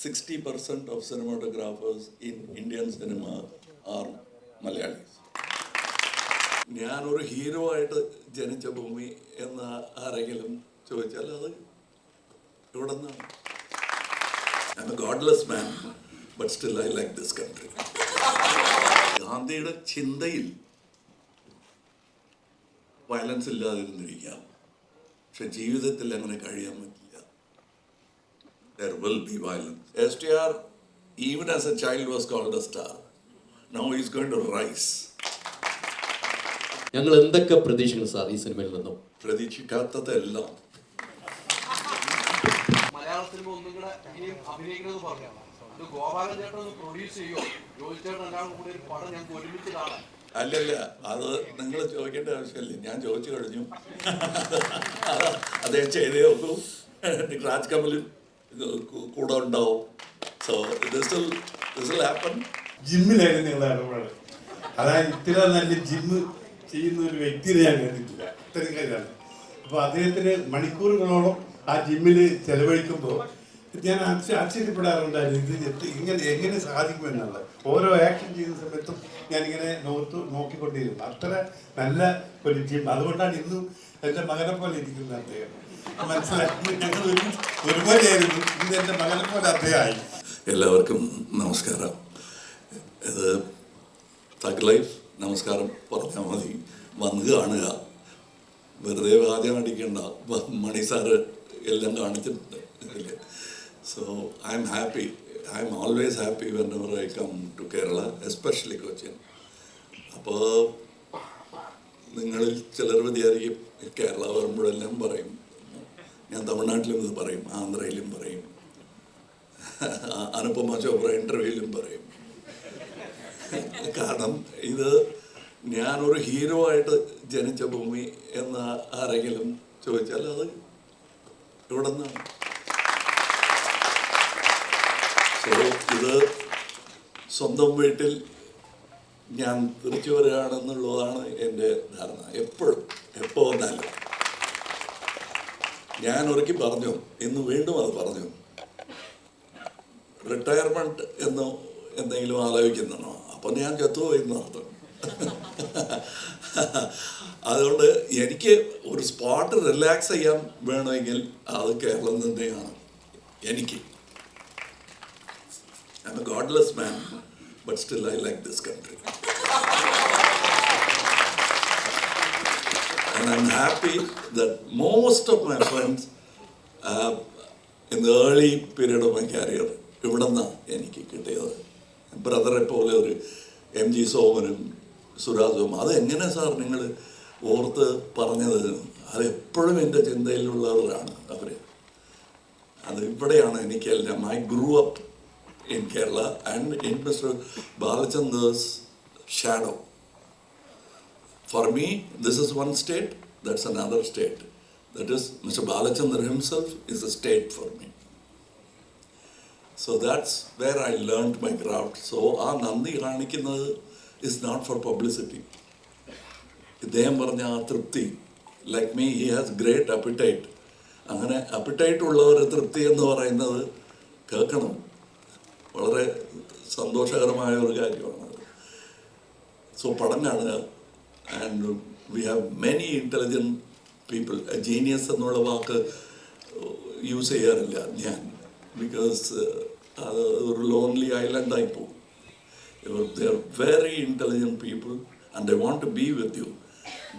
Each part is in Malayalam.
60% of cinematographers in Indian cinema are Malayalis. ഞാനൊരു ഹീറോ ആയിട്ട് ജനിച്ച ഭൂമി എന്ന ആരെങ്കിലും ചോദിച്ചാൽ അത് ഇവിടെ നിന്നാണ്. I'm a godless man, but still I like this country. ഗാന്ധിയുടെ ചിന്തയിൽ വയലൻസ് ഇല്ലാതിരുന്നിരിക്കാം, പക്ഷെ ജീവിതത്തിൽ അങ്ങനെ കഴിയാൻ പറ്റില്ല. There will be violence. STR, even as a child, was called a star. Now he's going to rise. ഞങ്ങൾ എന്തൊക്കെ പ്രതീക്ഷിക്കുന്നു സാർ ഈ സിനിമയിൽ നിന്നും? പ്രതീക്ഷിക്കാത്തതെല്ലാം. മലയാള സിനിമ ഒന്നും കൂടെ ഇനിയും അഭിനയിക്കുന്നത് പറഞ്ഞു. ഗോപാലൻ ചേട്ടൻ ഒന്ന് പ്രൊഡ്യൂസ് ചെയ്യോ? ജോലി ചേട്ടൻ എല്ലാം കൂടി ഒരു പടം ഞങ്ങൾക്ക് ഒരുമിച്ച് കാണാൻ. അല്ലല്ല, അത് നിങ്ങൾ ചോദിക്കേണ്ട ആവശ്യമില്ല, ഞാൻ ചോദിച്ചു കഴിഞ്ഞു. അദ്ദേഹം ചെയ്തേ നോക്കൂ, രാജ് കമലും കൂടെ ഉണ്ടാവും. So this will happen. ജിമ്മിലായിരുന്നു നിങ്ങളുടെ ഇടപാട്. അതായത് ഇത്ര നല്ല ജിമ്മ് ചെയ്യുന്ന ഒരു വ്യക്തിയെ ഞാൻ കണ്ടിട്ടില്ല. ഇത്രയും കാര്യമാണ്. അപ്പോൾ അദ്ദേഹത്തിന് മണിക്കൂറുകളോളം ആ ജിമ്മിൽ ചെലവഴിക്കുമ്പോൾ ഞാൻ ആശ്ചര്യപ്പെടാറുണ്ടായിരുന്നു, ഇത് എങ്ങനെ സാധിക്കുമെന്നുള്ളത്. ഓരോ ആക്ഷൻ ചെയ്യുന്ന സമയത്തും ഞാനിങ്ങനെ നോക്കിക്കൊണ്ടിരുന്നു. അത്ര നല്ല ഒരു ജിം. അതുകൊണ്ടാണ് ഇന്നും എൻ്റെ മകനെ പോലെ ഇരിക്കുന്നത് അദ്ദേഹം. മനസ്സിലാക്കി ഞങ്ങൾ ഒരുപോലെയായിരുന്നു. ഇന്ന് എൻ്റെ മകനെ പോലെ അദ്ദേഹമായി. എല്ലാവർക്കും നമസ്കാരം. ഇത് തഗ് ലൈഫ്. നമസ്കാരം പറഞ്ഞാൽ മതി, വന്ന് കാണുക, വെറുതെ ആദ്യം അടിക്കേണ്ട. മണി സാറ് എല്ലാം കാണിച്ചിട്ടുണ്ട് ഇതിൽ. So I'm happy. I'm always happy whenever I come to Kerala, especially Cochin. അപ്പോൾ നിങ്ങളിൽ ചിലർ വിചാരിക്കും കേരള വരുമ്പോഴെല്ലാം പറയും, ഞാൻ തമിഴ്നാട്ടിലും ഇത് പറയും, ആന്ധ്രയിലും പറയും, അനുപമ ചോപ്ര ഇൻ്റർവ്യൂവിലും പറയും. കാരണം ഇത് ഞാനൊരു ഹീറോ ആയിട്ട് ജനിച്ച ഭൂമി എന്ന ആരെങ്കിലും ചോദിച്ചാൽ അത് ഇവിടെ നിന്നാണ്. സോ ഇത് സ്വന്തം വീട്ടിൽ ഞാൻ തിരിച്ചു വരികയാണെന്നുള്ളതാണ് എൻ്റെ ധാരണ. എപ്പോഴും എപ്പോൾ വന്നാലും ഞാൻ ഒരിക്കൽ പറഞ്ഞു, ഇന്ന് വീണ്ടും അത് പറഞ്ഞു, റിട്ടയർമെൻറ്റ് എന്നോ എന്തെങ്കിലും ആലോചിക്കുന്നതാണോ? അപ്പം ഞാൻ ചത്തുപോയി എന്നർത്ഥം. അതുകൊണ്ട് എനിക്ക് ഒരു സ്പോട്ട് റിലാക്സ് ചെയ്യാൻ വേണമെങ്കിൽ അത് കേരളം തന്നെയാണ് എനിക്ക്. I'm a godless man, but still I like this country. And I'm happy that most of my friends in the early period of my career ഇവിടെ നിന്നാണ് എനിക്ക് കിട്ടിയത്. ബ്രദറെ പോലെ ഒരു MG സോമനും സുരാജും. അതെങ്ങനെ സാർ നിങ്ങൾ ഓർത്ത് പറഞ്ഞത്? അതെപ്പോഴും എൻ്റെ ചിന്തയിലുള്ളവരാണ് അവർ. അത് ഇവിടെയാണ് എനിക്കെല്ലാം. I grew up in Kerala and in Mr. Balachandra's shadow. For me, this is one state, that's another state. That is, Mr. Balachandra himself is a state for me. So that's where I learned my craft. So ആ നന്ദി കാണിക്കുന്നത് is not for publicity. ഇദ്ദേഹം പറഞ്ഞ ആ തൃപ്തി, like me, he has great appetite. അങ്ങനെ അപ്പിറ്റൈറ്റ് ഉള്ളവർ തൃപ്തി എന്ന് പറയുന്നത് കേൾക്കണം. വളരെ സന്തോഷകരമായ ഒരു കാര്യമാണ്. സോ പടം കാണുക. And we have many intelligent people. Genius എന്നുള്ള വാക്ക് യൂസ് ചെയ്യാറില്ല ഞാൻ, ബിക്കോസ് അത് ഒരു ലോൺലി ഐലൻഡായി പോകും. They are very intelligent people and they want to be with you.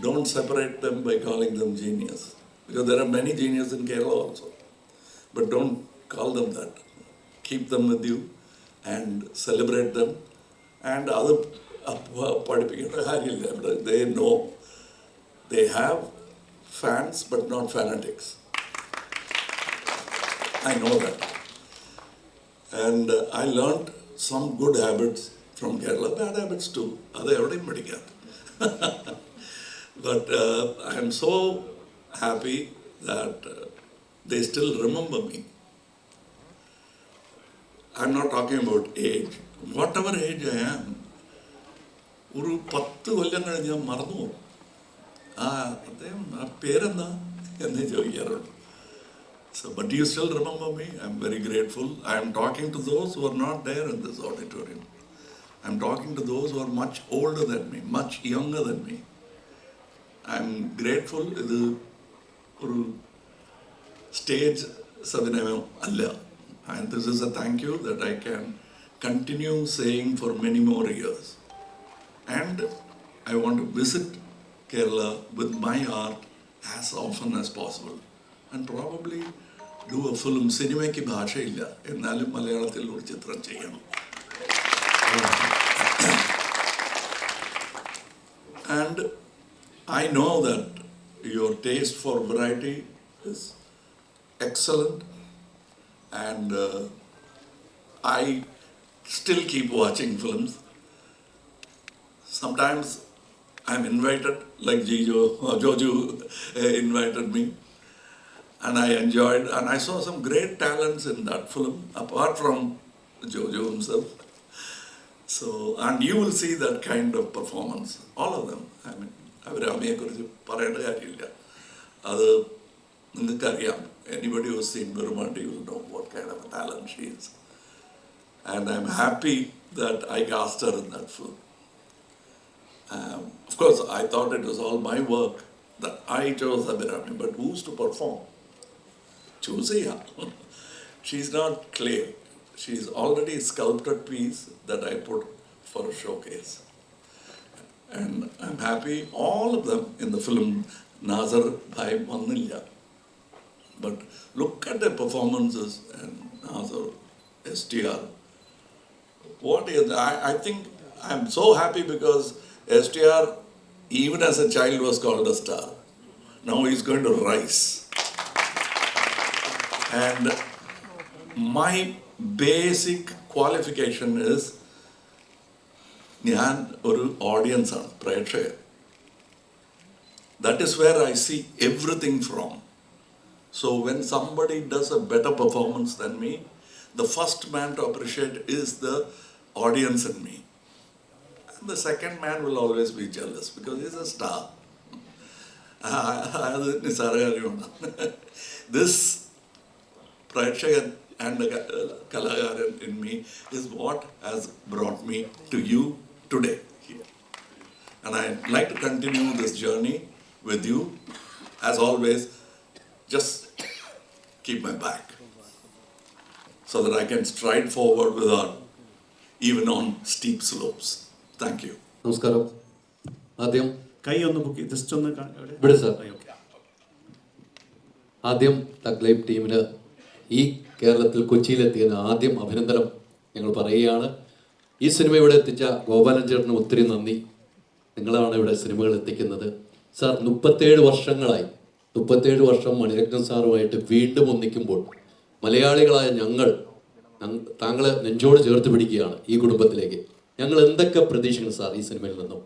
Don't separate them by calling them genius, because there are many genius in Kerala also, but don't call them that. Keep them with you and celebrate them. And അത് പഠിപ്പിക്കേണ്ട കാര്യമില്ല. They know they have fans but not fanatics. I know that. And I learned some good habits from Kerala, bad habits too. അത് എവിടെയും പഠിക്കാം. But I am so happy that they still remember me. I'm not talking about age. Whatever age I am, ഒരു 10 കൊല്ലം കഴിഞ്ഞ് ഞാൻ മറന്നു പോകും. അദ്ദേഹം ആ പേരെന്താ എന്നേ ചോദിക്കാറുള്ളൂ. So, but you still remember me. I'm very grateful. I'm talking to those who are not there in this auditorium. I'm talking to those who are much older than me, much younger than me. I'm grateful. ഇത് ഒരു സ്റ്റേജ് അഭിനയം അല്ല. And this is a thank you that I can continue saying for many more years. And I want to visit Kerala with my art as often as possible. And probably do a film. സിനിമയ്ക്ക് ഭാഷയില്ല, എന്നാലും മലയാളത്തിൽ ഒരു ചിത്രം ചെയ്യണം. And I know that your taste for variety is excellent, and I still keep watching films. Sometimes I'm invited, like Joju invited me, and I enjoyed, and I saw some great talents in that film, apart from Jojo himself. So, and you will see that kind of performance, all of them. I mean, അവരമ്മയെക്കുറിച്ച് പറയേണ്ട കാര്യമില്ല, അത് നിങ്ങൾക്കറിയാം. Anybody who's seen Virumaandi will know what kind of a talent she is. And I'm happy that I cast her in that film. Of course, I thought it was all my work that I chose Abhirami, but who's to perform? Choose her. She's not clay. She's already a sculpted piece that I put for a showcase. And I'm happy all of them in the film. Nazar Bhai Mannilla. But look at the performances, and Nazar, STR. What is, I think I'm so happy because STR, even as a child, was called a star. Now he's going to rise. And my basic qualification is, ഞാൻ ഒരു audience ആണ്, പ്രേക്ഷകൻ. That is where I see everything from. So when somebody does a better performance than me, the first man to appreciate is the audience in me. And the second man will always be jealous because he's a star. അത് നിസ്സാരകാര്യമാണ്. This പ്രേക്ഷകൻ and the Kalagaran in me is what has brought me to you today here. And I'd like to continue this journey with you. As always, just keep my back so that I can stride forward without even on steep slopes. Thank you. നമസ്കാരം. ആദ്യം കൈ ഒന്ന് ബുക്ക് ജസ്റ്റ് ഒന്ന് ഇവിടെ സാർ. ഓക്കെ. ആദ്യം തഗ് ലൈഫ് ടീമിന് ഈ കേരളത്തിൽ കൊച്ചിയിലെത്തിയതിന് ആദ്യം അഭിനന്ദനം ഞങ്ങൾ പറയുകയാണ്. ഈ സിനിമ ഇവിടെ എത്തിച്ച ഗോപാലൻ ചേട്ടന് ഒത്തിരി നന്ദി. നിങ്ങളാണ് ഇവിടെ സിനിമകൾ എത്തിക്കുന്നത്. സാർ 37 വർഷങ്ങളായി, 37 വർഷം മണിരത്നം സാറുമായിട്ട് വീണ്ടും ഒന്നിക്കുമ്പോൾ മലയാളികളായ ഞങ്ങൾ താങ്കളെ നെഞ്ചോട് ചേർത്ത് പിടിക്കുകയാണ് ഈ കുടുംബത്തിലേക്ക്. ഞങ്ങൾ എന്തൊക്കെ പ്രതീക്ഷിക്കണം സാർ ഈ സിനിമയിൽ നിന്നും?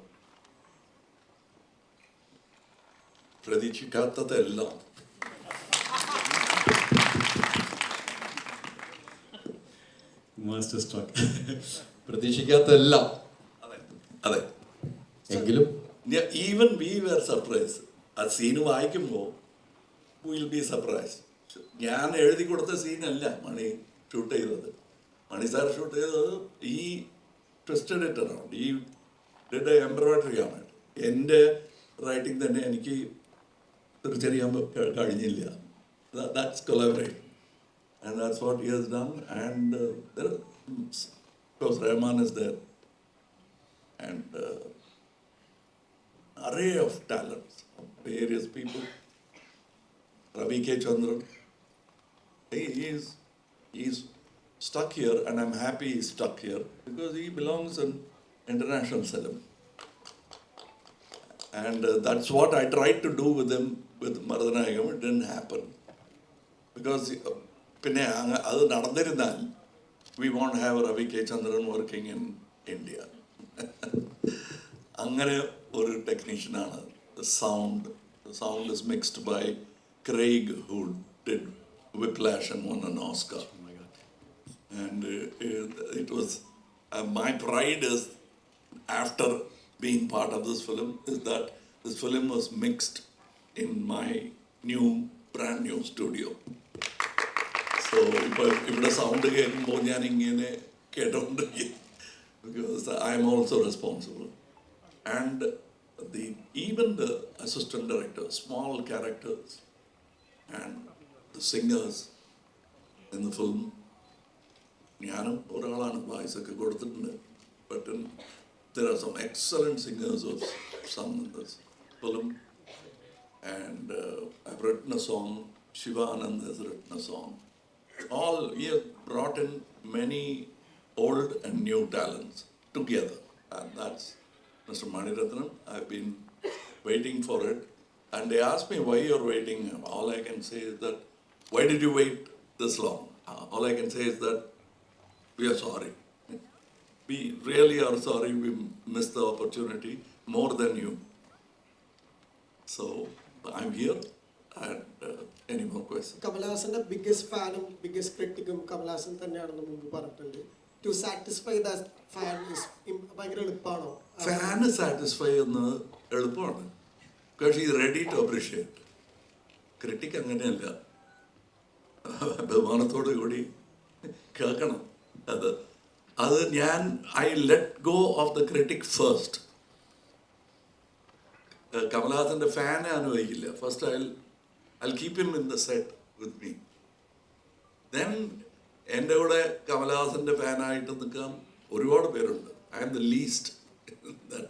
പ്രതീക്ഷിക്കാത്തതെല്ലാം. Master stroke. പ്രതീക്ഷിക്കാത്തതെല്ലാം. അതെ. എങ്കിലും ഈവൻ വി വെർ സർപ്രൈസ്. ആ സീന് വായിക്കുമ്പോൾ വിൽ ബി സർപ്രൈസ്. ഞാൻ എഴുതി കൊടുത്ത സീനല്ല മണി ഷൂട്ട് ചെയ്തത്. മണി സാർ ഷൂട്ട് ചെയ്തത് ഈ ട്വിസ്റ്റഡ് ഇറ്റ് അറൗണ്ട്, ഈ ഡിഡ് എംബ്രോയിഡറി ആണ്. എൻ്റെ റൈറ്റിംഗ് തന്നെ എനിക്ക് തിരിച്ചറിയാൻ കഴിഞ്ഞില്ല. That's collaboration. And that's what he has done. And there, of course, Rahman is there. And array of talents, of various people. Ravi K. Chandran. He's stuck here, and I'm happy he's stuck here because he belongs in international cinema. And that's what I tried to do with him, with Maradhanayagam. It didn't happen. Because പിന്നെ അത് നടന്നിരുന്നാൽ we won't have Ravi K. Chandran working in India. അങ്ങനെ ഒരു ടെക്നീഷ്യനാണ്. The sound is mixed by Craig, who did Whiplash and won an Oscar. Oh my God. And it was my pride is, after being part of this film, is that this film was mixed in my brand new studio. So ഇപ്പോൾ ഇവിടെ സൗണ്ട് കേൾക്കുമ്പോൾ ഞാൻ ഇങ്ങനെ കേട്ടോണ്ടിരിക്കും. Because I am also responsible. And even the assistant director, small characters and the singers in the film, ഞാനും ഒരാളാണ് voice ഒക്കെ കൊടുത്തിട്ടുണ്ട്. But there are some excellent singers of some in this film. And I've written a song, Shivanand has written a song. We have brought in many old and new talents together, and that's Mr. Maniratnam. I've been waiting for it, and they asked me why you're waiting. All I can say is that, why did you wait this long? All I can say is that we are sorry. We really are sorry. We missed the opportunity more than you. So I'm here. And any more questions? കമലഹാസന്റെ ബിഗ്ഗസ്റ്റ് ഫാനും ബിഗ്ഗസ്റ്റ് ക്രിട്ടിക്കും കമലഹാസൻ തന്നെയാണെന്ന് മുമ്പ് പറഞ്ഞിട്ടുണ്ട്. ടു സാറ്റിസ്ഫൈ ദ ഫാൻ ഭയങ്കര എളുപ്പമാണോ? ഫാന് സാറ്റിസ്ഫൈ ചെയ്യുന്നത് എളുപ്പമാണ്. ബിക്കോസ് ഈ റെഡി ടു അപ്രീഷിയേറ്റ്. ക്രിട്ടിക് അങ്ങനെയല്ല, ബഹുമാനത്തോടു കൂടി കേൾക്കണം. അത് ഞാൻ I let go of the critic first. കമലഹാസന്റെ ഫാനെ അനുവദിക്കില്ല. First I'll keep him in the set with me. Then എൻ്റെ കൂടെ കമലഹാസൻ്റെ ഫാനായിട്ട് നിൽക്കാൻ ഒരുപാട് പേരുണ്ട്. I am the least in that.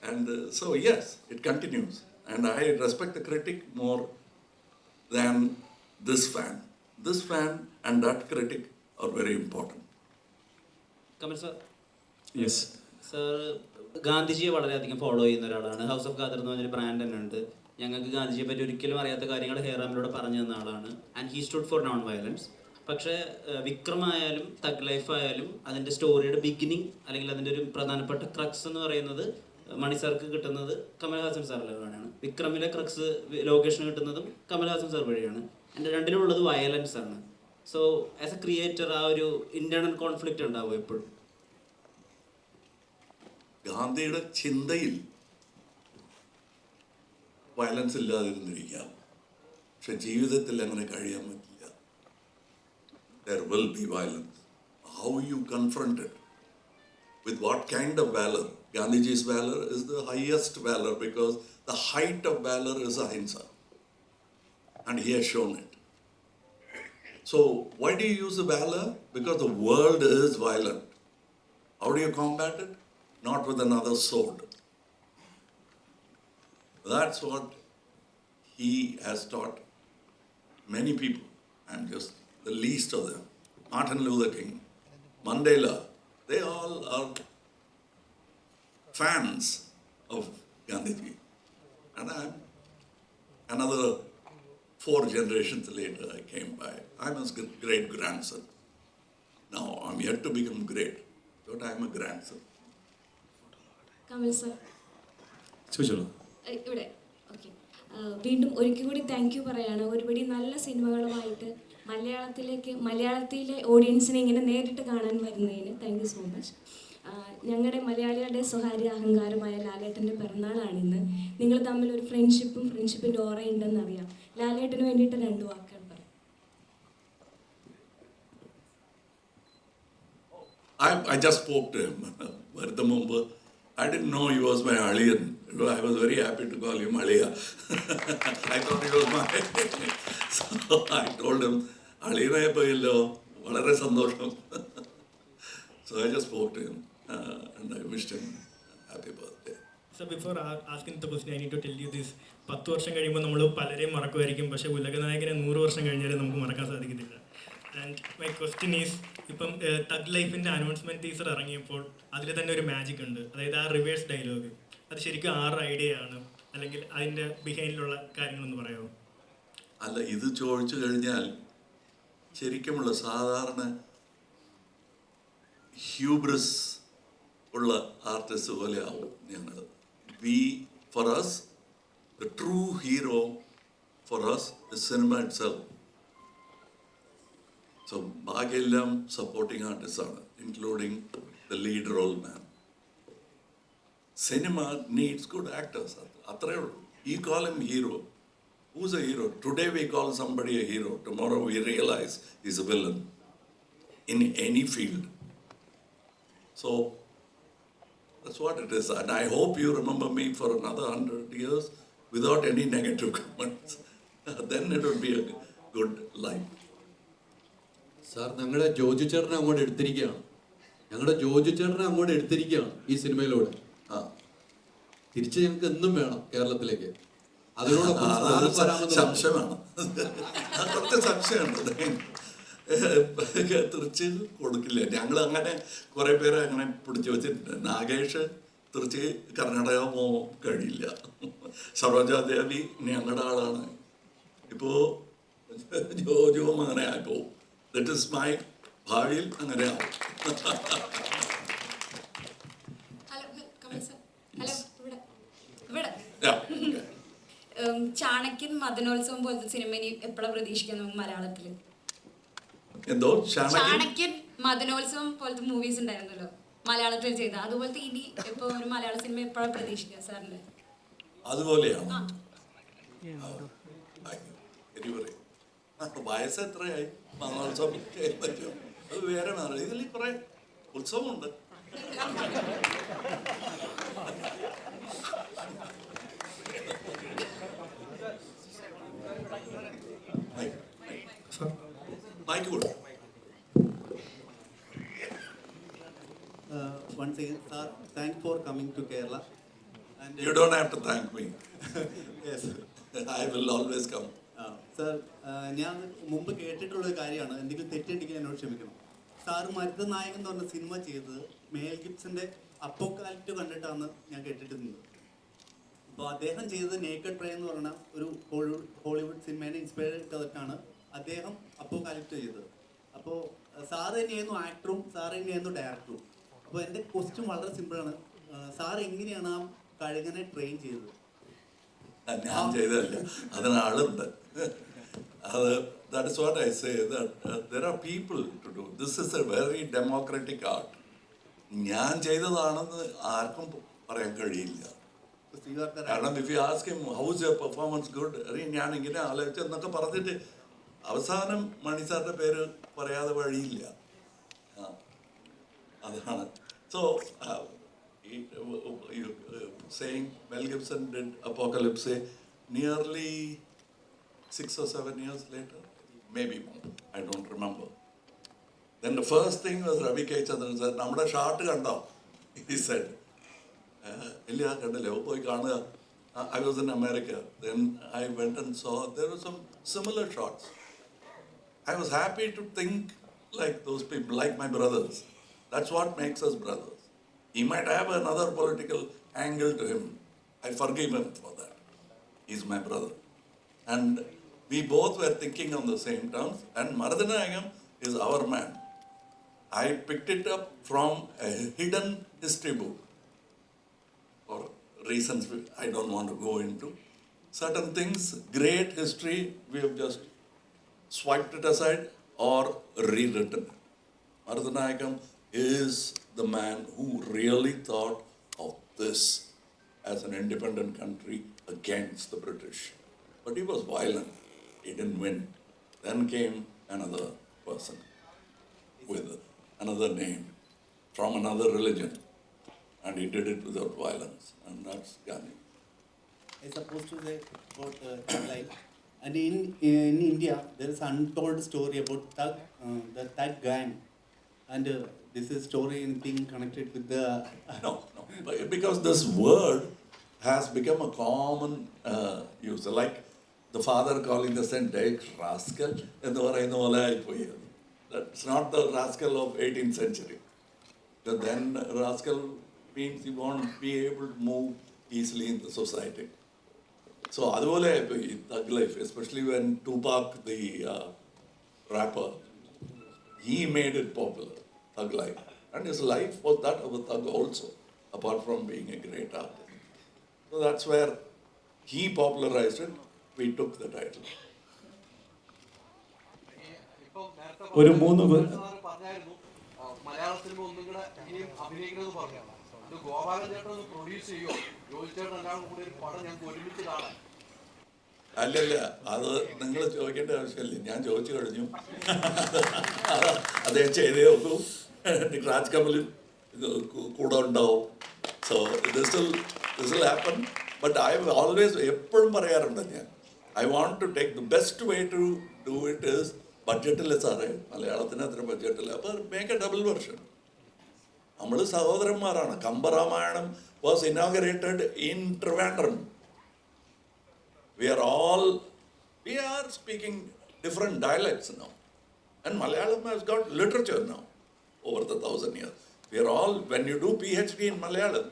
And so yes, it continues. And I respect the critic more than this fan. This fan and that critic are very important. Kamal sir, Yes. Sir ഗാന്ധിജിയെ വളരെയധികം ഫോളോ ചെയ്യുന്ന ഒരാളാണ്. ഹൗസ് ഓഫ് ഖാദർ എന്ന് പറഞ്ഞൊരു ബ്രാൻഡ് തന്നെ ഉണ്ട്. ഞങ്ങൾക്ക് ഗാന്ധിജിയെ പറ്റി ഒരിക്കലും അറിയാത്ത കാര്യങ്ങൾ ഹേറാമിലൂടെ പറഞ്ഞു തന്ന ആളാണ്. And he stood four non violence. പക്ഷേ വിക്രം ആയാലും തഗ് ലൈഫ് ആയാലും അതിൻ്റെ സ്റ്റോറിയുടെ ബിഗിനിങ് അല്ലെങ്കിൽ അതിൻ്റെ ഒരു പ്രധാനപ്പെട്ട ക്രക്സ് എന്ന് പറയുന്നത് മണി സാർക്ക് കിട്ടുന്നത് കമൽഹാസൻ സാറിലാണ്. വിക്രമിലെ ക്രക്സ് ലൊക്കേഷൻ കിട്ടുന്നതും കമൽഹാസൻ സാർ വഴിയാണ്. എൻ്റെ രണ്ടിലുള്ളത് വയലൻസ് ആണ്. സോ ആസ് എ ക്രിയേറ്റർ ആ ഒരു ഇന്റേണൽ കോൺഫ്ലിക്റ്റ് ഉണ്ടാവും എപ്പോഴും. ഗാന്ധിയുടെ ചിന്തയിൽ വയലൻസ് ഇല്ലാതിരുന്നിരിക്കാം, പക്ഷെ ജീവിതത്തിൽ അങ്ങനെ കഴിയാൻ പറ്റില്ല. There will be violence. How you confront it, with what kind of valor? Gandhiji's valor is the highest valor because the height of valor is ahimsa, and he has shown it. So why do you use the valor? Because the world is violent. How do you combat it? Not with another sword. That's what he has taught many people. I'm just the least of them. Martin Luther King, Mandela, they all are fans of Gandhiji. And I'm another 4 generations later I came by. I'm his great grandson. Now I'm yet to become great, but I'm a grandson. Kamal sir, ചോദിച്ചോളൂ. ഇവിടെ ഓക്കെ. വീണ്ടും ഒരിക്കൽ കൂടി താങ്ക് യു പറയാണ്. ഒരുപടി നല്ല സിനിമകളുമായിട്ട് മലയാളത്തിലെ ഓഡിയൻസിനെ ഇങ്ങനെ നേരിട്ട് കാണാൻ വരുന്നതിന് താങ്ക് യു സോ മച്ച്. ഞങ്ങളുടെ മലയാളികളുടെ സ്വകാര്യ അഹങ്കാരമായ ലാലേട്ടൻ്റെ പിറന്നാളാണിന്ന്. നിങ്ങൾ തമ്മിൽ ഒരു ഫ്രണ്ട്ഷിപ്പിൻ്റെ ഓറയുണ്ടെന്നറിയാം. ലാലേട്ടന് വേണ്ടിയിട്ട് 2 വാക്കുകൾ പറയാം. I just spoke to him. Vartha Mumba. I didn't know he was my Aliyan. I was very happy to call him Aliya. I thought he was my. So I told him, Aliyanaye poyillo, valare sandosham. So I just spoke to him and I wished him happy birthday. So before asking the question, I need to tell you this. 10 വർഷം കഴിയുമ്പോൾ നമ്മൾ പലരെയും മറക്കുമായിരിക്കും, പക്ഷേ ഉലകനായകനെ 100 വർഷം കഴിഞ്ഞാലും നമുക്ക് മറക്കാൻ സാധിക്കത്തില്ല. ആൻഡ് മൈ ക്വസ്റ്റ്യൻ ഈസ്, ഇപ്പം തഗ് ലൈഫിൻ്റെ അനൗൺസ്മെൻറ്റ് ടീസർ ഇറങ്ങിയപ്പോൾ അതിൽ തന്നെ ഒരു മാജിക് ഉണ്ട്. അതായത് ആ റിവേഴ്സ് ഡയലോഗ്, അത് ശരിക്കും ആരുടെ ഐഡിയ ആണ്, അല്ലെങ്കിൽ അതിൻ്റെ ബിഹൈൻഡിലുള്ള കാര്യങ്ങളൊന്ന് പറയാമോ? അല്ല, ഇത് ചോദിച്ചു കഴിഞ്ഞാൽ ശരിക്കുമുള്ള സാധാരണ ഹ്യൂബ്രിസ് ഉള്ള ആർട്ടിസ്റ്റ് പോലെ ആവും ഞങ്ങൾ. For us, the true hero for us is cinema itself. So ബാക്കിയെല്ലാം സപ്പോർട്ടിങ് ആർട്ടിസ്റ്റ് ആണ്, including the lead role man. Cinema needs good actors, അത്രയേ ഉള്ളൂ. ഈ call him hero, Who's a hero? Today we call somebody a hero. Tomorrow we realize he's a villain in any field. So that's what it is. And I hope you remember me for another 100 years without any negative comments. Then it would be a good life. Sir ഞങ്ങളുടെ ജോജു ചേട്ടനെ അങ്ങോട്ട് എടുത്തിരിക്കുകയാണ്. ഞങ്ങളുടെ ജോജു ചേട്ടനെ അങ്ങോട്ട് എടുത്തിരിക്കുകയാണ് ഈ സിനിമയിലൂടെ. ആ, തിരിച്ച് ഞങ്ങൾക്ക് എന്നും വേണം കേരളത്തിലേക്ക്. അതിനോടൊപ്പം സാറ് വരാമെന്ന് സംശയമാണ്. കുറച്ച് സംശയമുണ്ട്. തിരിച്ച് കൊടുക്കില്ല. ഞങ്ങൾ അങ്ങനെ കുറെ പേരെ അങ്ങനെ പിടിച്ചു വെച്ചിട്ടുണ്ട്. നാഗേഷ് തിരിച്ച് കർണാടക പോകാൻ കഴിയില്ല. സരോജാദേവി ഞങ്ങളുടെ ആളാണ്. ഇപ്പോൾ ജോജുവും അങ്ങനെ ആയിപ്പോവും. ദറ്റ് ഇസ് മൈ ഭാവിയിൽ അങ്ങനെ ആവും. Hello Kamal sir. ഹലോ ഇവിടെ ഇവിടെ Yeah, okay. ചാണക്യൻ മദനോത്സവം പോലത്തെ സിനിമ ഇനി എപ്പോഴാണ് പ്രതീക്ഷിക്കാൻ നമുക്ക് മലയാളത്തിൽ? എന്തോ ചാണക്യൻ മദനോത്സവം പോലത്തെ മൂവീസ് ഉണ്ടായിരുന്നല്ലോ മലയാളത്തിൽ ചെയ്ത, അതുപോലത്തെ ഇനി ഇപ്പൊ ഒരു മലയാള സിനിമ എപ്പോഴാണ് പ്രതീക്ഷിക്കുക സാറിന്? അതുപോലെയാണ്. വയസ്സ് എത്രയായി? മദനോത്സവം പറ്റും. അത് വേറെ മാറി. ഇതിൽ കുറെ ഉത്സവമുണ്ട്. മൈക്ക് കൊടുക്കും. Once again, sir, thanks for coming to Kerala. And You don't have to thank me. yes, I will always come. sir, ഞാൻ മുമ്പ് കേട്ടിട്ടുള്ളൊരു കാര്യമാണ്. എന്തെങ്കിലും തെറ്റുണ്ടെങ്കിൽ എന്നോട് ക്ഷമിക്കണം. സാറ് മരുതനായകൻ എന്ന് പറഞ്ഞ സിനിമ ചെയ്തത് മേൽ ഗിബ്സന്റെ അപ്പോക്കാലിപ്റ്റ് കണ്ടിട്ടാണ് ഞാൻ കേട്ടിട്ടുണ്ട്. അപ്പോൾ അദ്ദേഹം ചെയ്തത് നേക്കഡ് പ്രേ എന്ന് പറഞ്ഞ ഒരു ഹോളിവുഡ് സിനിമേനെ ഇൻസ്പയർ ചെയ്തിട്ടാണ് അദ്ദേഹം അപ്പോക്കാലിപ്റ്റ് ചെയ്തത്. അപ്പോൾ സാറ് തന്നെയായിരുന്നു ആക്ടറും സാറ് തന്നെയായിരുന്നു ഡയറക്ടറും. അപ്പോൾ എൻ്റെ ക്വസ്റ്റ്യൻ വളരെ സിമ്പിളാണ്. സാർ എങ്ങനെയാണ് ആ കഴുകനെ ട്രെയിൻ ചെയ്തത്? ഞാൻ ചെയ്തതല്ല, അതിനാളുണ്ട്. അത് that is what I say, that there are people to do. This is a very democratic art. ഞാൻ ചെയ്തതാണെന്ന് ആർക്കും പറയാൻ കഴിയില്ല. കാരണം if you ask him how is your performance good, ഞാൻ ഇങ്ങനെ ആലോചിച്ച് എന്നൊക്കെ പറഞ്ഞിട്ട് അവസാനം മണി സാറിന്റെ പേര് പറയാതെ വഴിയില്ല. അതാണ്. So saying Mel Gibson did Apocalypse nearly 6 or 7 years later, maybe more, I don't remember. Then the first thing was Ravi K. Chandran said, "Nammude shot kando," he said. Illa kandile poi kaanuga. I was in America. Then I went and saw there were some similar shots. I was happy to think like those people, like my brothers. That's what makes us brothers. He might have another political angle to him. I forgive him for that. He's my brother. And we both were thinking on the same terms. And Maradhanayagam is our man. I picked it up from a hidden history book. For reasons I don't want to go into. Certain things, great history, we have just swiped it aside or rewritten. Maradhanayagam is the man who really thought of this as an independent country against the British. But he was violent. He didn't win. Then came another person with another name from another religion. And he did it without violence. And that's Gandhi. I supposed to say about life. And in India, there is an untold story about the Thug gang. And this is story being connected with the... No. Because this word has become a common use. Like the father calling the son, "Hey, rascal," and that's not the rascal of 18th century. But then rascal means you won't be able to move easily in the society. So aduvole thug life, especially when Tupac, the rapper, he made it popular, thug life. And his life was that of a thug also, apart from being a great artist. So that's where he popularized it. We took the title. ഒരു മൂന്ന് പറഞ്ഞായിരുന്നു മലയാള സിനിമ ഒന്നും കൂടെ ഇനിയും അഭിനയിക്കണമെന്ന് പറഞ്ഞു. അത് ഗോപാലൻ ചേട്ടൻ ഒന്ന് പ്രൊഡ്യൂസ് ചെയ്യോ? ജോലി ചേട്ടൻ എല്ലാം കൂടി ഒരു പടം ഞങ്ങൾക്ക് ഒരുമിച്ച് കാണാൻ. അല്ലല്ല, അത് നിങ്ങൾ ചോദിക്കേണ്ട ആവശ്യമില്ല, ഞാൻ ചോദിച്ചു കഴിഞ്ഞു. അദ്ദേഹം ചെയ്തേ ഉള്ളൂ. രാജ് കമലും കൂടെ ഉണ്ടാവും. So this will happen. But I always എപ്പോഴും പറയാറുണ്ട് ഞാൻ, I want to take the best way to do it is ബഡ്ജറ്റില്ല സാറേ, മലയാളത്തിന് അത്ര ബഡ്ജറ്റില്ല, അപ്പോൾ മേക്ക് എ ഡബിൾ വെർഷൻ. നമ്മൾ സഹോദരന്മാരാണ്. Kambaramayanam was inaugurated in Trivandrum. We are speaking different dialects now. And Malayalam has got literature now over the 1,000 years. We are all, when you do PhD in Malayalam,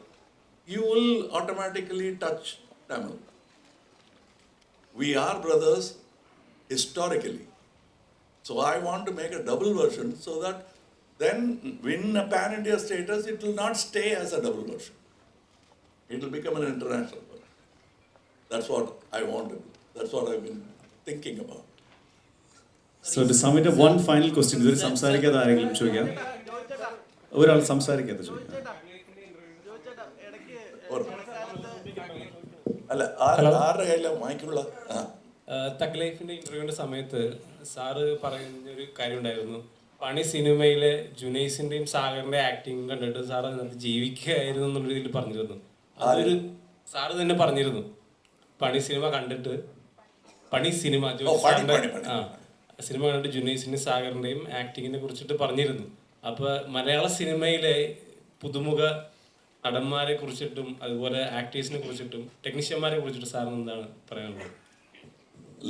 you will automatically touch Tamil. We are brothers historically. So I want to make a double version so that then win a pan-India status, it will not stay as a double version. It will become an international version. That's what I want to do. That's what I've been thinking about. So to sum it up, one final question. ഇതൊരു സംസാരിക്കാതെ ആരെങ്കിലും ചോദിക്കാം? ഒരാൾ സംസാരിക്കാതെ ചോദിക്കാം. അല്ല, ആരുടെ കയ്യിലാണ് മൈക്കുള്ള? തഗ് ലൈഫിന്റെ ഇന്റർവ്യൂവിന്റെ സമയത്ത് സാറ് പറയുന്നൊരു കാര്യം ഉണ്ടായിരുന്നു. പണി സിനിമയിലെ ജുനൈസിന്റെയും സാഗറിന്റെ ആക്ടിങ് കണ്ടിട്ട് സാർ അതിനകത്ത് ജീവിക്കുകയായിരുന്നു എന്നുള്ള രീതിയിൽ പറഞ്ഞിരുന്നു. അതൊരു സാറ് തന്നെ പറഞ്ഞിരുന്നു. പണി സിനിമ കണ്ടിട്ട് സിനിമ കണ്ടിട്ട് ജുനൈസിന്റെയും സാഗറിന്റെയും ആക്ടിങ്ങിനെ കുറിച്ചിട്ട് പറഞ്ഞിരുന്നു. അപ്പൊ മലയാള സിനിമയിലെ പുതുമുഖ നടന്മാരെ കുറിച്ചിട്ടും അതുപോലെ ആക്ടേഴ്സിനെ കുറിച്ചിട്ടും ടെക്നീഷ്യന്മാരെ കുറിച്ചിട്ടും സാറിന് എന്താണ് പറയാനുള്ളത്?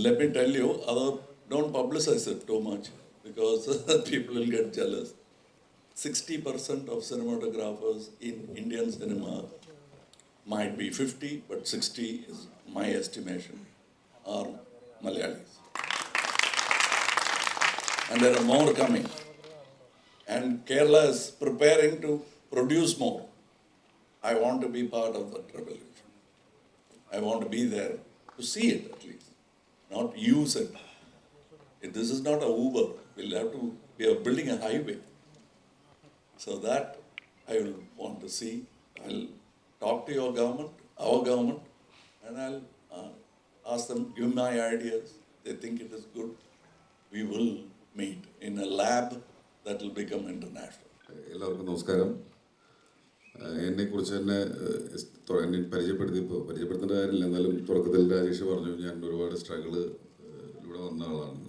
Let me tell you, don't publicize it too much because people will get jealous. 60% of cinematographers in Indian cinema, might be 50, but 60 is my estimation, are Malayalis. And there are more coming. And Kerala is preparing to produce more. I want to be part of that revolution. I want to be there to see it at least, not use it. This is not a Uber. We are building a highway. So that I will want to see. I'll talk to your government, our government, and I'll ask them, give my ideas. They think it is good. We will meet in a lab that will become international. എല്ലാവർക്കും നമസ്കാരം. എന്നെക്കുറിച്ച് തന്നെ എന്നെ പരിചയപ്പെടുത്തേണ്ട കാര്യമില്ല, എന്നാലും തുടക്കത്തിൽ രാജേഷ് പറഞ്ഞു ഞാൻ ഒരുപാട് സ്ട്രഗിളിലൂടെ വന്ന ആളാണ്.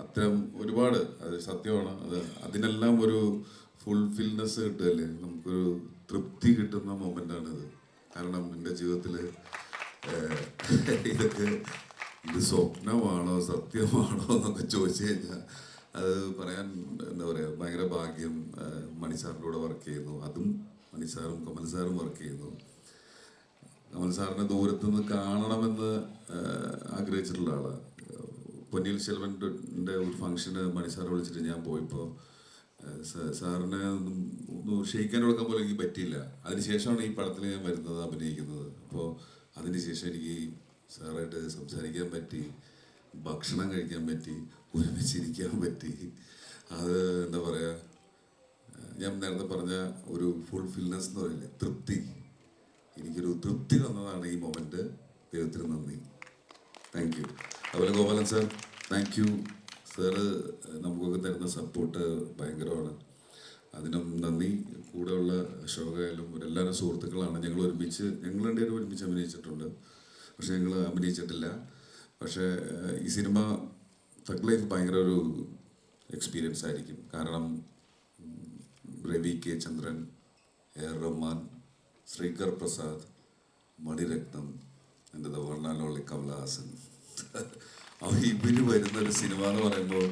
അത്തരം ഒരുപാട്, അത് സത്യമാണ്. അതിനെല്ലാം ഒരു ഫുൾഫിൽനെസ് കിട്ടുകയല്ലേ, നമുക്കൊരു തൃപ്തി കിട്ടുന്ന മൊമെൻ്റാണിത്. കാരണം എൻ്റെ ജീവിതത്തിൽ ഇത് സ്വപ്നമാണോ സത്യമാണോ എന്നൊക്കെ ചോദിച്ചു കഴിഞ്ഞാൽ അത് പറയാൻ എന്താ പറയുക, ഭയങ്കര ഭാഗ്യം. മണിസാറിൻ്റെ കൂടെ വർക്ക് ചെയ്യുന്നു, അതും മണിസാറും കമൽ സാറും വർക്ക് ചെയ്യുന്നു. കമൽ സാറിനെ ദൂരത്തുനിന്ന് കാണണമെന്ന് ആഗ്രഹിച്ചിട്ടുള്ള ആളാണ്. പൊന്നിയിൽ സെൽവൻ്റെ ഒരു ഫംഗ്ഷന് മണിസാറെ വിളിച്ചിട്ട് ഞാൻ പോയപ്പോൾ സാറിനെ ഒന്ന് ക്ഷയിക്കാൻ കൊടുക്കാൻ പോലും എനിക്ക് പറ്റിയില്ല. അതിനുശേഷമാണ് ഈ പടത്തിൽ ഞാൻ വരുന്നത്, അഭിനയിക്കുന്നത്. അപ്പോൾ അതിനുശേഷം എനിക്ക് സാറായിട്ട് സംസാരിക്കാൻ പറ്റി, ഭക്ഷണം കഴിക്കാൻ പറ്റി, ഒരുമിച്ചിരിക്കാൻ പറ്റി. അത് എന്താ പറയുക, ഞാൻ നേരത്തെ പറഞ്ഞ ഒരു ഫുൾഫിൽനെസ് എന്ന് പറയില്ലേ, തൃപ്തി. എനിക്കൊരു തൃപ്തി തന്നതാണ് ഈ മൊമെൻറ്റ്. ദൈവത്തിന് നന്ദി. Thank you. അതുപോലെ Gopalan sir, thank you sir. നമുക്കൊക്കെ തരുന്ന സപ്പോർട്ട് ഭയങ്കരമാണ്, അതിനും നന്ദി. കൂടെയുള്ള അശോകായാലും എല്ലാവരും സുഹൃത്തുക്കളാണ്. ഞങ്ങൾ രണ്ടുപേരും ഒരുമിച്ച് അഭിനയിച്ചിട്ടുണ്ട്, പക്ഷെ ഞങ്ങൾ അഭിനയിച്ചിട്ടില്ല. പക്ഷേ ഈ സിനിമ തഗ് ലൈഫ് ഭയങ്കര ഒരു എക്സ്പീരിയൻസ് ആയിരിക്കും. കാരണം രവി കെ ചന്ദ്രൻ, എ.ആർ. റഹ്മാൻ, ശ്രീകർ പ്രസാദ്, മണിരത്നം, എൻ്റെ the one and only Kamal Haasan, ഇവര് വരുന്നൊരു സിനിമ എന്ന് പറയുമ്പോൾ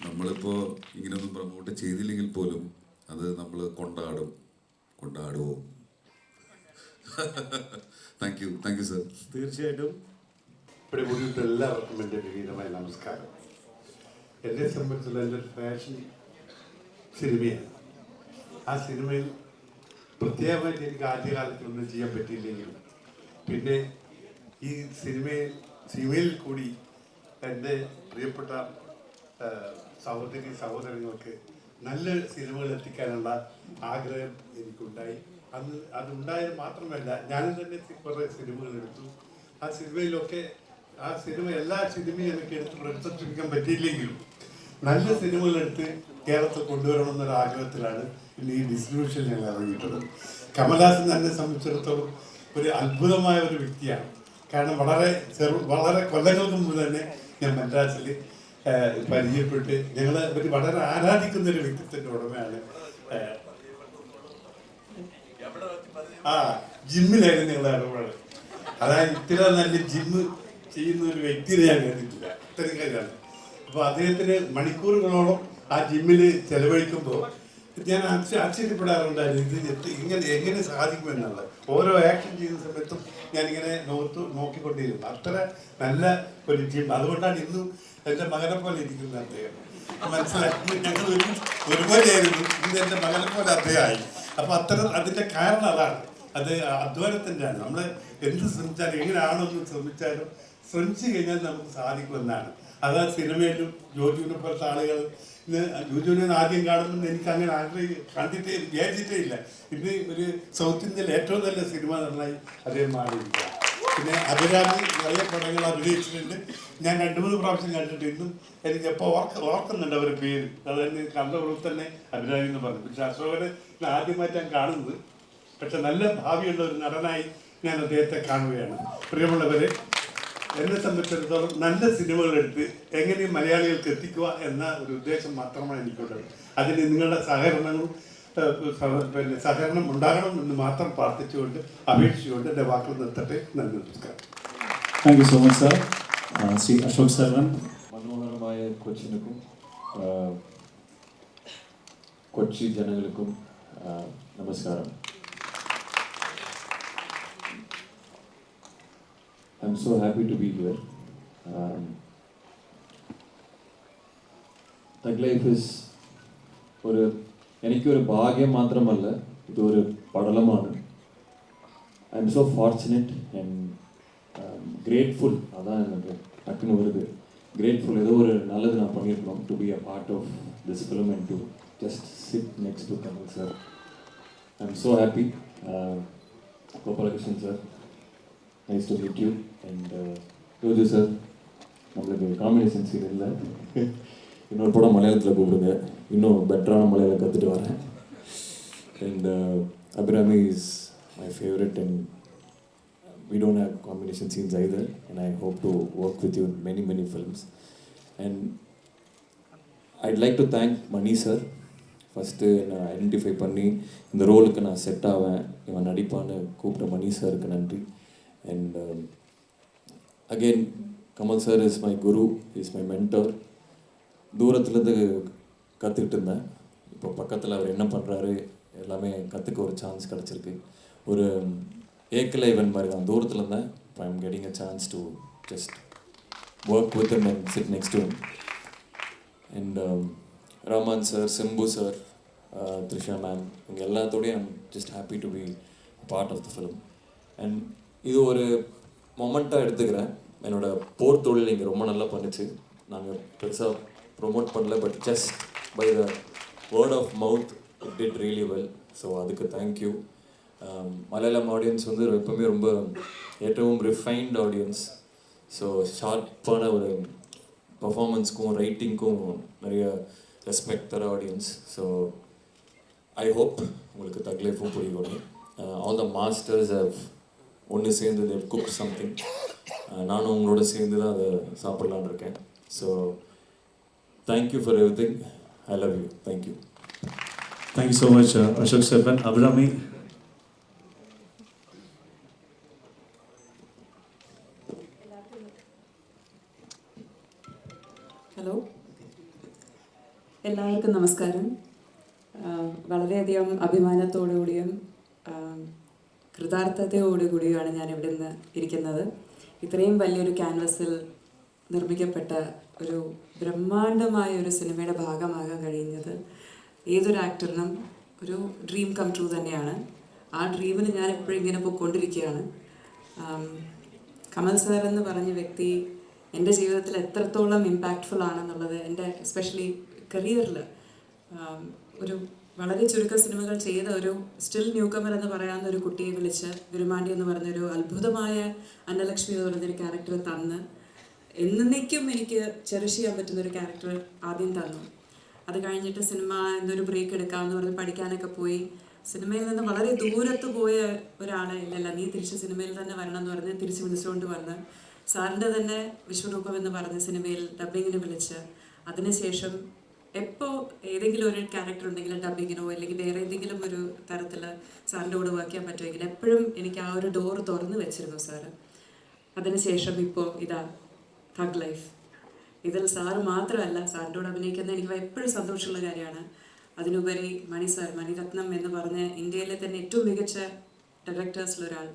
നമ്മളിപ്പോൾ ഇങ്ങനെയൊന്നും പ്രൊമോട്ട് ചെയ്തില്ലെങ്കിൽ പോലും അത് നമ്മൾ കൊണ്ടാടുമോ. Thank you sir. തീർച്ചയായിട്ടും ഇവിടെ കൂടിയിട്ട് എല്ലാവർക്കും എൻ്റെ വിനീതമായ നമസ്കാരം. എന്നെ സംബന്ധിച്ചുള്ള എൻ്റെ ഫാഷൻ സിനിമയാണ്. ആ സിനിമയിൽ പ്രത്യേകമായിട്ട് എനിക്ക് ആദ്യകാലത്തൊന്നും ചെയ്യാൻ പറ്റിയില്ലെങ്കിലും പിന്നെ ഈ സിനിമയിൽ കൂടി എൻ്റെ പ്രിയപ്പെട്ട സഹോദരങ്ങൾക്ക് നല്ല സിനിമകൾ എത്തിക്കാനുള്ള ആഗ്രഹം എനിക്കുണ്ടായി. അതുണ്ടായത് മാത്രമല്ല, ഞാനും തന്നെ കുറേ സിനിമകൾ എടുത്തു. ആ സിനിമയിലൊക്കെ ആ സിനിമ എല്ലാ സിനിമയും എനിക്ക് എടുത്ത് പ്രദർശിപ്പിക്കാൻ പറ്റിയില്ലെങ്കിലും നല്ല സിനിമകളെടുത്ത് കേരളത്തിൽ കൊണ്ടുവരണം എന്നൊരു ആഗ്രഹത്തിലാണ് പിന്നെ ഈ ഡിസ്ട്രിബ്യൂഷൻ ഞങ്ങൾ ഇറങ്ങിയിട്ടുള്ളത്. കമൽഹാസൻ തന്നെ സംബന്ധിച്ചിടത്തോളം ഒരു അത്ഭുതമായ ഒരു വ്യക്തിയാണ്. കാരണം വളരെ കൊല്ലങ്ങൾക്ക് മുമ്പ് തന്നെ ഞാൻ മദ്രാസിൽ പരിചയപ്പെട്ട് ഞങ്ങൾ വളരെ ആരാധിക്കുന്ന ഒരു വ്യക്തിത്വത്തിൻ്റെ ഉടമയാണ്. ജിമ്മിലായിരുന്നു ഞങ്ങൾ ഇടപാട്. അതായത് ഇത്ര നല്ല ജിമ്മ് ചെയ്യുന്ന ഒരു വ്യക്തിയെ ഞാൻ കണ്ടിട്ടില്ല. ഇത്രയും കാര്യമാണ്. അപ്പോൾ അദ്ദേഹത്തിന് മണിക്കൂറുകളോളം ആ ജിമ്മിൽ ചെലവഴിക്കുമ്പോൾ ഞാൻ ആശ്ചര്യപ്പെടാറുണ്ടായിരുന്നു, ഇത് എങ്ങനെ സാധിക്കുമെന്നുള്ളത്. ഓരോ ആക്ഷൻ ചെയ്യുന്ന സമയത്തും ഞാനിങ്ങനെ നോക്കിക്കൊണ്ടിരുന്നു. അത്ര നല്ല ഒരു ജിം. അതുകൊണ്ടാണ് ഇന്നും എൻ്റെ മകനെ പോലെ ഇരിക്കുന്നത് അദ്ദേഹം. മനസ്സിലാക്കി ഞങ്ങൾ ഒരുപോലെയായിരുന്നു. ഇന്ന് എൻ്റെ മകനെ പോലെ അദ്ദേഹമായി. അപ്പോൾ അതിൻ്റെ കാരണം അതാണ്. അത് അധ്വാനത്തിൻ്റെയാണ്. നമ്മൾ എന്ത് ശ്രമിച്ചാലും എങ്ങനെയാണെന്ന് ശ്രമിച്ചാലും ശ്രമിച്ചു കഴിഞ്ഞാൽ നമുക്ക് സാധിക്കുമെന്നാണ്. അത് സിനിമയിലും ജോജുവിനെ പോലത്തെ ആളുകൾ ജോജുവിനെ ആദ്യം കാണുമ്പോൾ എനിക്ക് അങ്ങനെ വിചാരിച്ചിട്ടേ ഇല്ല. ഇന്ന് ഒരു സൗത്ത് ഇന്ത്യയിൽ ഏറ്റവും നല്ല സിനിമ നന്നായി അദ്ദേഹം മാറിയിരിക്കുക. പിന്നെ അഭിരാമി நிறைய പടങ്ങൾ അഭിനയിച്ചിട്ടുണ്ട്. ഞാൻ 2-3 പ്രാവശ്യം കണ്ടിട്ട് ഇന്നും എനിക്ക് എപ്പോൾ ഓർക്കുന്നുണ്ട് അവരുടെ പേര്. അതായത് കണ്ടപ്പോൾ തന്നെ അഭിരാമി എന്ന് പറഞ്ഞു. പക്ഷെ അശോകനെ ആദ്യമായിട്ട് ഞാൻ കാണുന്നത്. പക്ഷെ നല്ല ഭാവിയുള്ള ഒരു നടനായി ഞാൻ അദ്ദേഹത്തെ കാണുകയാണ്. പ്രിയമുള്ളവരെ, എന്നെ സംബന്ധിച്ചിടത്തോളം നല്ല സിനിമകളെടുത്ത് എങ്ങനെ മലയാളികൾക്ക് എത്തിക്കുക എന്ന ഒരു ഉദ്ദേശം മാത്രമാണ് എനിക്കുള്ളത്. അതിന് നിങ്ങളുടെ സഹകരണം ഉണ്ടാകണം എന്ന് മാത്രം പ്രാർത്ഥിച്ചുകൊണ്ട് അപേക്ഷിച്ചുകൊണ്ട് എൻ്റെ വാക്കുകൾ നിർത്തട്ടെ. നന്ദി, നമസ്കാരം. Thank you so much sir. Shri Ashok Sarvan. മനോഹരമായ കൊച്ചിനുക്കും കൊച്ചി ജനങ്ങൾക്കും നമസ്കാരം. I'm so happy to be here. Thug Life is എനിക്കൊരു ഭാഗ്യം മാത്രമല്ല, ഇതൊരു പടലമാണ്. I am so fortunate and grateful. അതാണ് எனக்கு டக்குன்னு வருது. ഗ്രേറ്റ്ഫുൾ. ஏதோ ஒரு நல்லது நான் பண்ணியிருக்கணும் to be a part of this film and to just sit next to Kamal sir. I am so happy. Gopalakrishnan sir, nice to meet you. And Joju sir, நம்மளுக்கு காம்பினேஷன் சீன் இல்லை. இன்னொரு படம் மலையாளத்தில் கூப்பிடுங்க, இன்னும் பெட்டரான மலையாளம் கற்றுட்டு வரேன். And Abhirami is my favourite and we don't have combination scenes either, and I hope to work with you in many films. And I'd like to thank Mani sir. First நான் ஐடென்டிஃபை பண்ணி இந்த ரோலுக்கு நான் செட் ஆவேன், இவன் நடிப்பான்னு கூப்பிட்ட மணி சாருக்கு நன்றி. And again Kamal sir is my Guru, is my mentor. தூரத்துலேருந்து கற்றுக்கிட்டு இருந்தேன். இப்போ பக்கத்தில் அவர் என்ன பண்ணுறாரு எல்லாமே கற்றுக்க ஒரு சான்ஸ் கிடச்சிருக்கு. ஒரு ஏக்கலை இவன் மாதிரி தான் தூரத்தில் இருந்தேன். இப்போ I am getting a chance to just work with him and sit next to him. And Raman sir, Simbu sir, Trisha ma'am, இவங்க எல்லாத்தோடையும் I'm just happy to be part of the film. And இது ஒரு மொமெண்ட்டாக எடுத்துக்கிறேன். என்னோடய போர் தொழில் இங்கே ரொம்ப நல்லா பண்ணிச்சு. நாங்கள் பெருசாக ப்ரொமோட் பண்ணல, but just by the word of mouth it did really well. So அதுக்கு தேங்க்யூ. மலையாளம் ஆடியன்ஸ் வந்து எப்போவுமே ரொம்ப ஏற்றவும் ரிஃபைன்ட் ஆடியன்ஸ். ஸோ ஷார்ப்பான ஒரு பர்ஃபார்மன்ஸ்க்கும் ரைட்டிங்க்கும் நிறைய ரெஸ்பெக்ட் தர ஆடியன்ஸ். ஸோ ஐ ஹோப் உங்களுக்கு தக் லைஃபும் பிடிக்கும். ஆல் த மாஸ்டர்ஸ் ஹவ் ஒன்று சேர்ந்து தேவ் குக் சம்திங். நானும் உங்களோட சேர்ந்து தான் அதை சாப்பிட்லான்னு இருக்கேன். So thank you for everything. I love you. Thank you. Thank you so much Ashok Sarvan. Abhirami. Hello, എല്ലാവർക്കും നമസ്കാരം. വളരെയധികം അഭിമാനത്തോടുകൂടിയും കൃതാർത്ഥതയോടുകൂടിയാണ് ഞാൻ ഇവിടെ നിന്ന് ഇരിക്കുന്നത്. ഇത്രയും വലിയൊരു ക്യാൻവസിൽ നിർമ്മിക്കപ്പെട്ട ഒരു ബ്രഹ്മാണ്ഡമായ ഒരു സിനിമയുടെ ഭാഗമാകാൻ കഴിയുന്നത് ഏതൊരു ആക്ടറിനും ഒരു ഡ്രീം കം ട്രൂ തന്നെയാണ്. ആ ഡ്രീമിന് ഞാൻ എപ്പോഴും ഇങ്ങനെ പോയിക്കൊണ്ടിരിക്കുകയാണ്. കമൽ സാർ എന്ന് പറഞ്ഞ വ്യക്തി എൻ്റെ ജീവിതത്തിൽ എത്രത്തോളം ഇമ്പാക്റ്റ്ഫുൾ ആണെന്നുള്ളത്, എൻ്റെ എസ്പെഷ്യലി കരിയറിൽ ഒരു വളരെ ചുരുക്ക സിനിമകൾ ചെയ്ത ഒരു സ്റ്റിൽ ന്യൂ കമർ എന്ന് പറയാവുന്ന ഒരു കുട്ടിയെ വിളിച്ച് വിരുമാണ്ടി എന്ന് പറഞ്ഞൊരു അത്ഭുതമായ അന്നലക്ഷ്മി എന്ന് പറഞ്ഞൊരു ക്യാരക്ടർ തന്ന് എന്നേക്കും എനിക്ക് ചെറിഷ് ചെയ്യാൻ പറ്റുന്ന ഒരു ക്യാരക്ടർ ആദ്യം തന്നു. അത് കഴിഞ്ഞിട്ട് സിനിമ എന്നൊരു ബ്രേക്ക് എടുക്കാമെന്ന് പറഞ്ഞ് പഠിക്കാനൊക്കെ പോയി. സിനിമയിൽ നിന്ന് വളരെ ദൂരത്ത് പോയ ഒരാളെ ഇല്ലല്ല നീ തിരിച്ച് സിനിമയിൽ തന്നെ വരണം എന്ന് പറഞ്ഞ് തിരിച്ച് വിളിച്ചുകൊണ്ട് വന്ന് സാറിൻ്റെ തന്നെ വിശ്വരൂപം എന്ന് പറഞ്ഞ സിനിമയിൽ ഡബ്ബിങ്ങിന് വിളിച്ച് അതിനുശേഷം എപ്പോൾ ഏതെങ്കിലും ഒരു ക്യാരക്ടർ ഉണ്ടെങ്കിൽ ഡബ്ബിങ്ങിനോ അല്ലെങ്കിൽ വേറെ ഏതെങ്കിലും ഒരു തരത്തിൽ സാറിൻ്റെ കൂടെ വർക്ക് ചെയ്യാൻ പറ്റുമെങ്കിൽ എപ്പോഴും എനിക്ക് ആ ഒരു ഡോർ തുറന്നു വെച്ചിരുന്നു സാറ്. അതിനുശേഷം ഇപ്പോൾ ഇതാ തഗ് ലൈഫ്. ഇതിൽ സാറ് മാത്രമല്ല, സാറിൻ്റെ കൂടെ അഭിനയിക്കുന്നത് എനിക്ക് എപ്പോഴും സന്തോഷമുള്ള കാര്യമാണ്. അതിനുപരി മണി സാർ, മണിരത്നം എന്ന് പറഞ്ഞ് ഇന്ത്യയിലെ തന്നെ ഏറ്റവും മികച്ച ഡയറക്ടേഴ്സിലൊരാൾ,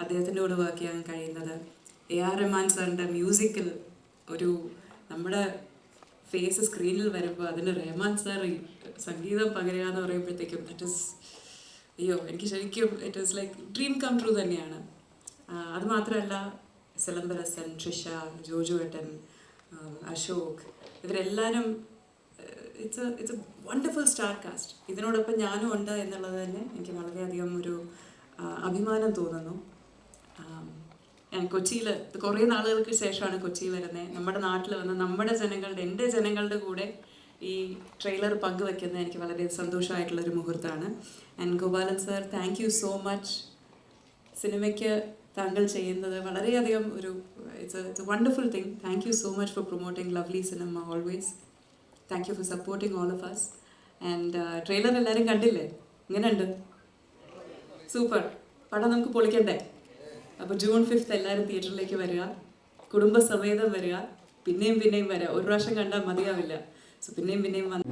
അദ്ദേഹത്തിൻ്റെ കൂടെ വർക്ക് ചെയ്യാൻ കഴിയുന്നത്. AR റഹ്മാൻ സാറിൻ്റെ മ്യൂസിക്കിൽ ഒരു നമ്മുടെ ഫേസ് സ്ക്രീനിൽ വരുമ്പോൾ അതിന് റഹ്മാൻ സാർ സംഗീതം പകരുക എന്ന് പറയുമ്പോഴത്തേക്കും എനിക്ക് ശരിക്കും it is like dream come true തന്നെയാണ്. അതുമാത്രമല്ല സിലംബരസൻ, ട്രിഷ, ജോജു ഏട്ടൻ, അശോക്, ഇവരെല്ലാവരും it's a wonderful star cast. ഇതിനോടൊപ്പം ഞാനും ഉണ്ട് എന്നുള്ളത് തന്നെ എനിക്ക് വളരെയധികം ഒരു അഭിമാനം തോന്നുന്നു. ഞാൻ കൊച്ചിയിൽ കുറേ നാളുകൾക്ക് ശേഷമാണ് കൊച്ചി വരുന്നത്. നമ്മുടെ നാട്ടിൽ വന്ന് നമ്മുടെ ജനങ്ങളുടെ, എൻ്റെ ജനങ്ങളുടെ കൂടെ ഈ ട്രെയിലർ പങ്കുവെക്കുന്നത് എനിക്ക് വളരെ സന്തോഷമായിട്ടുള്ളൊരു മുഹൂർത്തമാണ്. And Gopalan sir, thank you so much. സിനിമയ്ക്ക് താങ്കൾ ചെയ്യുന്നത് വളരെയധികം ഒരു it's a wonderful thing. Thank you so much for promoting lovely cinema always. Thank you for supporting all of us. And trailer എല്ലാവരും കണ്ടില്ലേ? ഇങ്ങനെയുണ്ട്? സൂപ്പർ. പടം നമുക്ക് പൊളിക്കണ്ടേ? അപ്പോൾ June 5 എല്ലാവരും തിയേറ്ററിലേക്ക് വരിക, കുടുംബസമേതം വരിക, പിന്നെയും വരിക. ഒരു പ്രാവശ്യം കണ്ടാൽ മതിയാവില്ല. സോ പിന്നെയും വന്ന്